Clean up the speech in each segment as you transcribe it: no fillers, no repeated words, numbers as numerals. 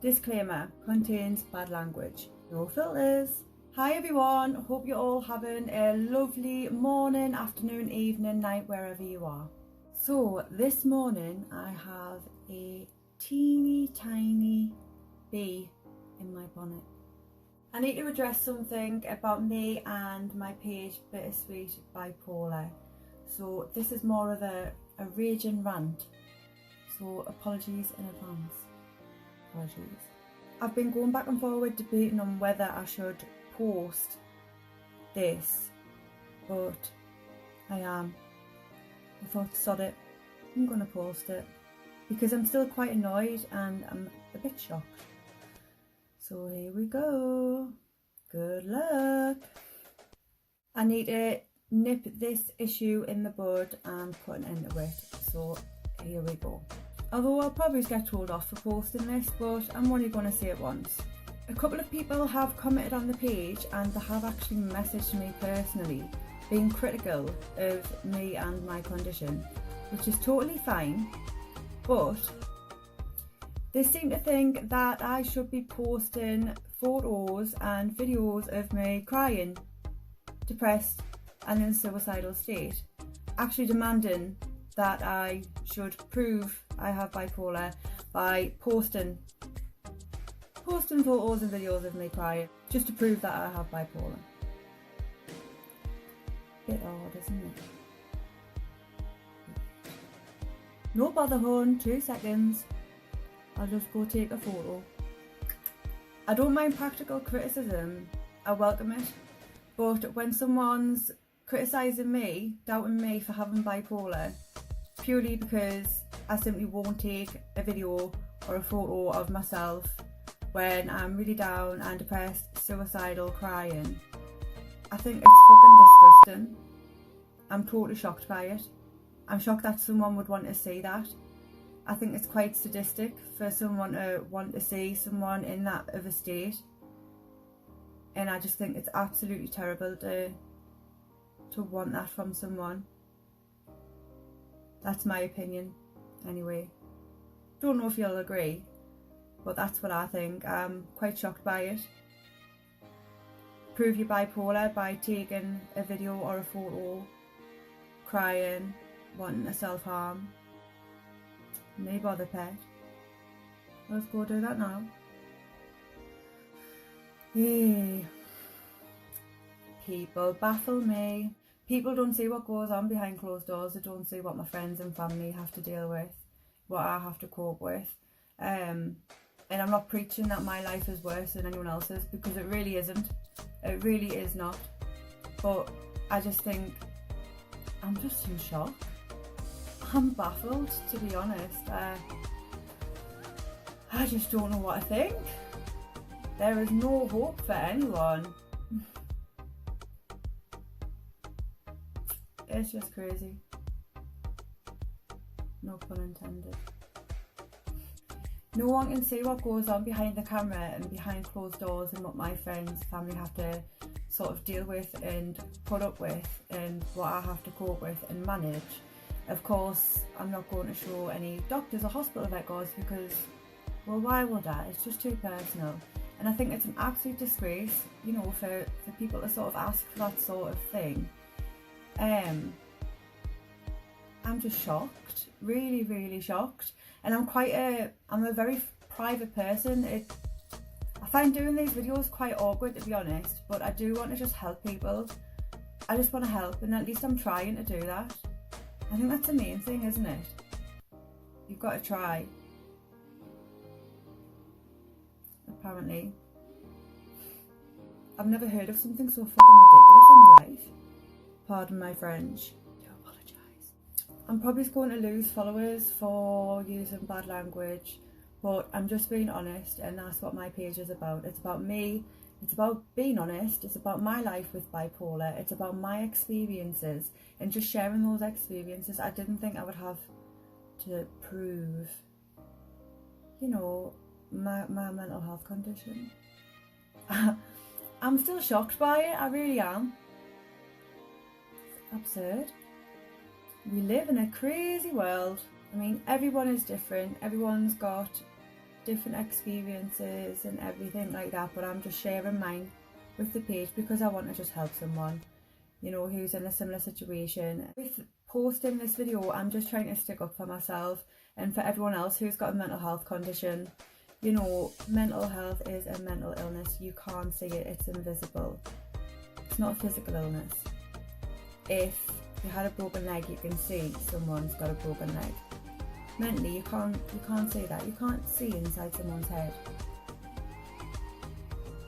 Disclaimer, contains bad language. No filters. Hi everyone, hope you're all having a lovely morning, afternoon, evening, night, wherever you are. So this morning I have a teeny tiny bee in my bonnet. I need to address something about me and my page Bittersweet Bipolar. So this is more of a raging rant. So apologies in advance. Apologies. I've been going back and forward debating on whether I should post this, but I thought, sod it, I'm gonna post it because I'm still quite annoyed and I'm a bit shocked. So here we go. Good luck. I need to nip this issue in the bud and put an end to it. So here we go. Although I'll probably get told off for posting this, but I'm only going to say it once. A couple of people have commented on the page and they have actually messaged me personally, being critical of me and my condition, which is totally fine, but they seem to think that I should be posting photos and videos of me crying, depressed and in a suicidal state, actually demanding that I should prove I have bipolar by posting photos and videos of me crying, just to prove that I have bipolar. Bit odd, isn't it? No bother, hon, 2 seconds. I'll just go take a photo. I don't mind practical criticism, I welcome it, but when someone's criticising me, doubting me for having bipolar, purely because I simply won't take a video or a photo of myself when I'm really down and depressed, suicidal, crying, I think it's fucking disgusting. I'm totally shocked by it. I'm shocked that someone would want to see that. I think it's quite sadistic for someone to want to see someone in that of a state, and I just think it's absolutely terrible to want that from someone. That's my opinion anyway. Don't know if you'll agree, but that's what I think. I'm quite shocked by it. Prove you're bipolar by taking a video or a photo, crying, wanting to self-harm. No bother, pet. Let's go do that now. Yay. People baffle me. People don't see what goes on behind closed doors. They don't see what my friends and family have to deal with, what I have to cope with. And I'm not preaching that my life is worse than anyone else's, because it really isn't. It really is not. But I just think I'm just in shock. I'm baffled, to be honest. I just don't know what I think. There is no hope for anyone. It's just crazy. No pun intended. No one can see what goes on behind the camera and behind closed doors, and what my friends, family have to sort of deal with and put up with, and what I have to cope with and manage. Of course, I'm not going to show any doctors or hospital records because, well, why would I? It's just too personal. And I think it's an absolute disgrace, you know, for people to sort of ask for that sort of thing. I'm just shocked, really, really shocked. And I'm a very private person. I find doing these videos quite awkward, to be honest, but I do want to just help people. I just want to help, and at least I'm trying to do that. I think that's the main thing, isn't it? You've got to try. Apparently. I've never heard of something so fucking ridiculous in my life. Pardon my French. I do apologise. I'm probably going to lose followers for using bad language, but I'm just being honest, and that's what my page is about. It's about me. It's about being honest. It's about my life with bipolar. It's about my experiences and just sharing those experiences. I didn't think I would have to prove, you know, my mental health condition. I'm still shocked by it. I really am. It's absurd. We live in a crazy world. I mean, everyone is different. Everyone's got different experiences and everything like that, but I'm just sharing mine with the page because I want to just help someone, you know, who's in a similar situation. With posting this video, I'm just trying to stick up for myself and for everyone else who's got a mental health condition. You know, mental health is a mental illness. You can't see it, it's invisible. It's not a physical illness. If you had a broken leg, you can see someone's got a broken leg. Mentally, you can't see that. You can't see inside someone's head.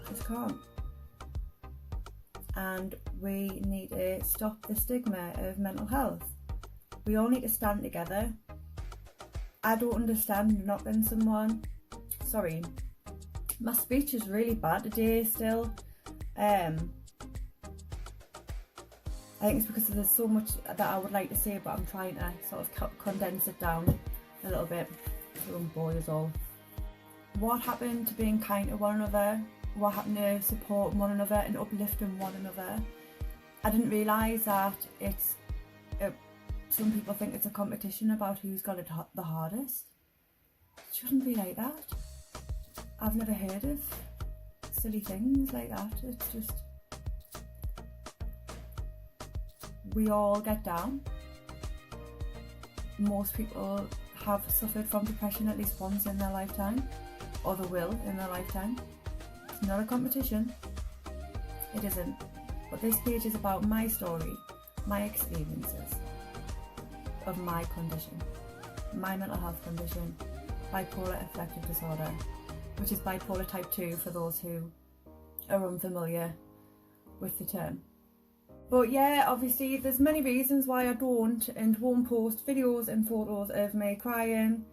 Just can't. And we need to stop the stigma of mental health. We all need to stand together. I don't understand knocking someone. Sorry, my speech is really bad today still. I think it's because there's so much that I would like to say, but I'm trying to sort of condense it down a little bit so I don't bore you all. What happened to being kind to one another? What happened to support one another and uplifting one another? I didn't realise that it's some people think it's a competition about who's got it the hardest. It shouldn't be like that. I've never heard of silly things like that. It's just, we all get down. Most people have suffered from depression at least once in their lifetime, or they will in their lifetime. It's not a competition. It isn't. But this page is about my story, my experiences of my condition, my mental health condition, bipolar affective disorder, which is bipolar type 2 for those who are unfamiliar with the term. But yeah, obviously there's many reasons why I don't and won't post videos and photos of me crying,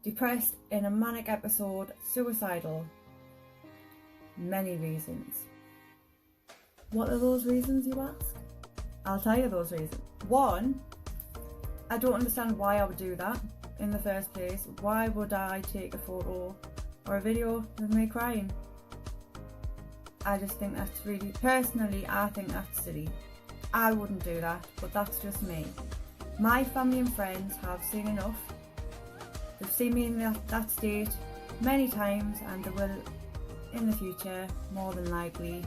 depressed, in a manic episode, suicidal. Many reasons. What are those reasons, you ask? I'll tell you those reasons. One, I don't understand why I would do that in the first place. Why would I take a photo or a video of me crying? I just think that's really, personally, I think that's silly. I wouldn't do that, but that's just me. My family and friends have seen enough. They've seen me in that state many times, and they will in the future, more than likely.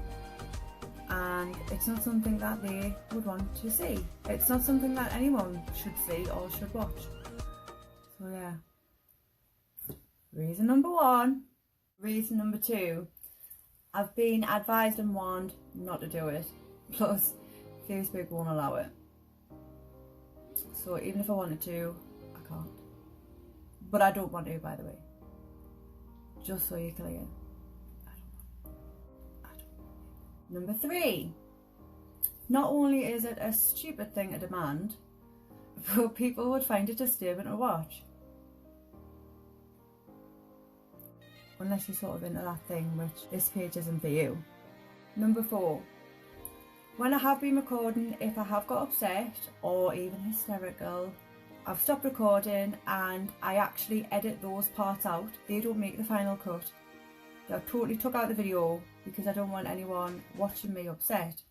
And it's not something that they would want to see. It's not something that anyone should see or should watch. So yeah. Reason number one. Reason number two. I've been advised and warned not to do it. Plus, Facebook won't allow it. So even if I wanted to, I can't. But I don't want to, by the way. Just so you're clear. I don't. Number three. Not only is it a stupid thing to demand, but people would find it disturbing to watch. Unless you're sort of into that thing, which this page isn't for you. Number four. When I have been recording, if I have got upset or even hysterical, I've stopped recording and I actually edit those parts out. They don't make the final cut. They're totally took out the video because I don't want anyone watching me upset.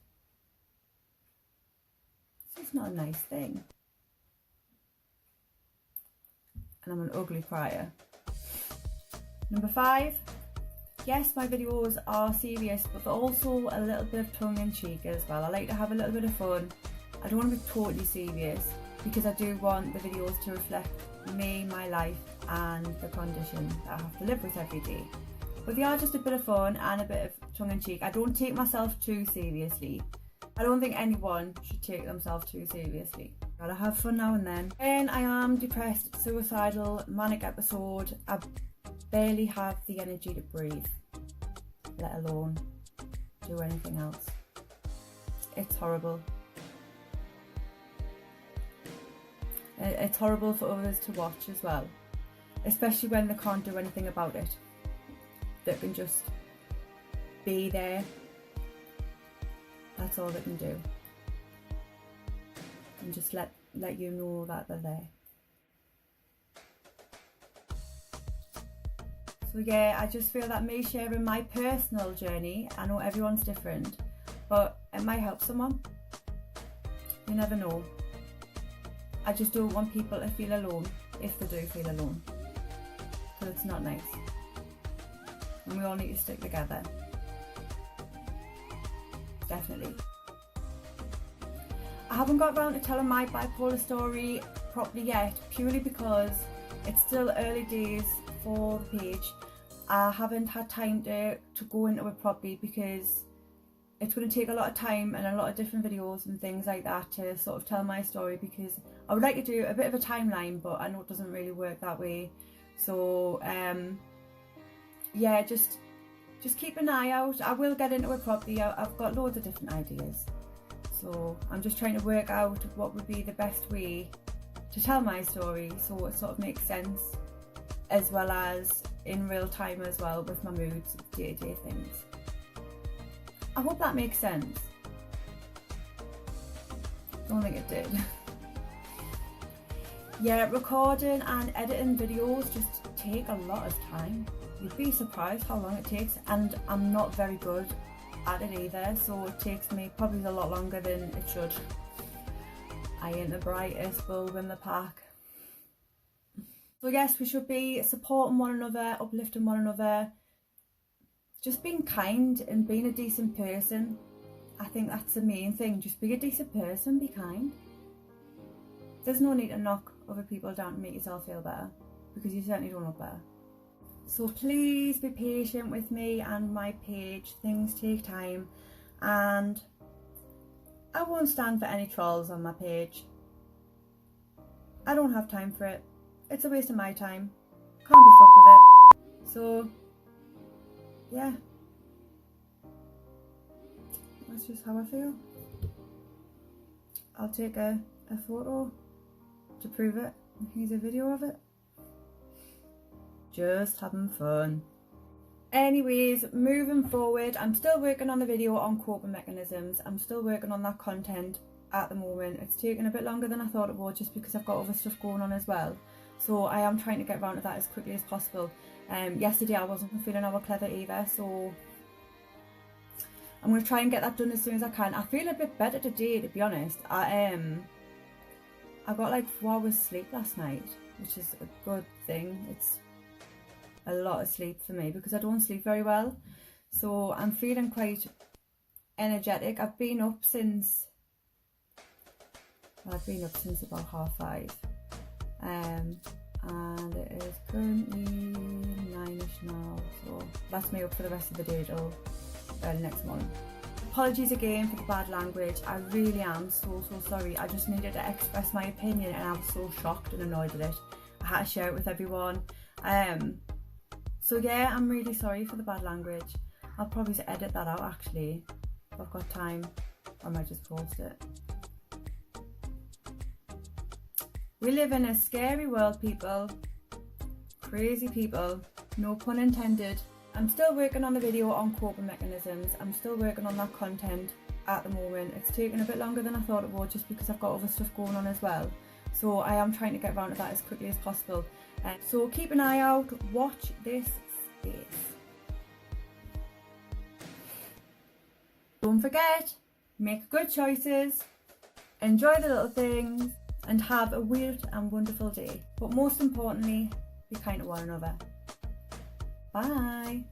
It's just not a nice thing. And I'm an ugly crier. Number five. Yes, my videos are serious, but they're also a little bit of tongue-in-cheek as well. I like to have a little bit of fun. I don't want to be totally serious because I do want the videos to reflect me, my life, and the condition that I have to live with every day. But they are just a bit of fun and a bit of tongue-in-cheek. I don't take myself too seriously. I don't think anyone should take themselves too seriously. Gotta have fun now and then. When I am depressed, suicidal, manic episode, I barely have the energy to breathe, let alone do anything else. It's horrible. It's horrible for others to watch as well, especially when they can't do anything about it. They can just be there. That's all they can do. And just let you know that they're there. So yeah, I just feel that me sharing my personal journey, I know everyone's different, but it might help someone. You never know. I just don't want people to feel alone if they do feel alone, because it's not nice. and we all need to stick together. Definitely. I haven't got around to telling my bipolar story properly yet, purely because it's still early days for the page. I haven't had time to go into it properly because it's going to take a lot of time and a lot of different videos and things like that to sort of tell my story, because I would like to do a bit of a timeline, but I know it doesn't really work that way. So yeah, just keep an eye out. I will get into it properly. I've got loads of different ideas, so I'm just trying to work out what would be the best way to tell my story so it sort of makes sense, as well as in real time as well with my moods, day-to-day things. I hope that makes sense. Don't think it did. Yeah, recording and editing videos just take a lot of time. You'd be surprised how long it takes, and I'm not very good at it either, so it takes me probably a lot longer than it should. I ain't the brightest bulb in the pack. So yes, we should be supporting one another, uplifting one another, just being kind and being a decent person. I think that's the main thing. Just be a decent person, be kind. There's no need to knock other people down to make yourself feel better, because you certainly don't look better. So please be patient with me and my page. Things take time, and I won't stand for any trolls on my page. I don't have time for it. It's a waste of my time. Can't be fucked with it. So yeah, that's just how I feel. I'll take a photo to prove it. Here's a video of it. Just having fun. Anyways, moving forward, I'm still working on the video on coping mechanisms. I'm still working on that content at the moment. It's taken a bit longer than I thought it would, just because I've got other stuff going on as well. So I am trying to get around to that as quickly as possible. Yesterday I wasn't feeling over clever either, so I'm going to try and get that done as soon as I can. I feel a bit better today, to be honest. I got like 4 hours sleep last night, which is a good thing. It's a lot of sleep for me because I don't sleep very well. So I'm feeling quite energetic. I've been up since about 5:30. And it is currently 9ish now, so that's me up for the rest of the day till early next morning. Apologies again for the bad language. I really am so sorry. I just needed to express my opinion, and I was so shocked and annoyed with it. I had to share it with everyone. So yeah, I'm really sorry for the bad language. I'll probably just edit that out actually. If I've got time, I might just post it. We live in a scary world, people. Crazy people. No pun intended. I'm still working on the video on coping mechanisms. I'm still working on that content at the moment. It's taken a bit longer than I thought it would, just because I've got other stuff going on as well. So I am trying to get around to that as quickly as possible. So keep an eye out. Watch this space. Don't forget, make good choices. Enjoy the little things. And have a weird and wonderful day. But most importantly, be kind to one another. Bye.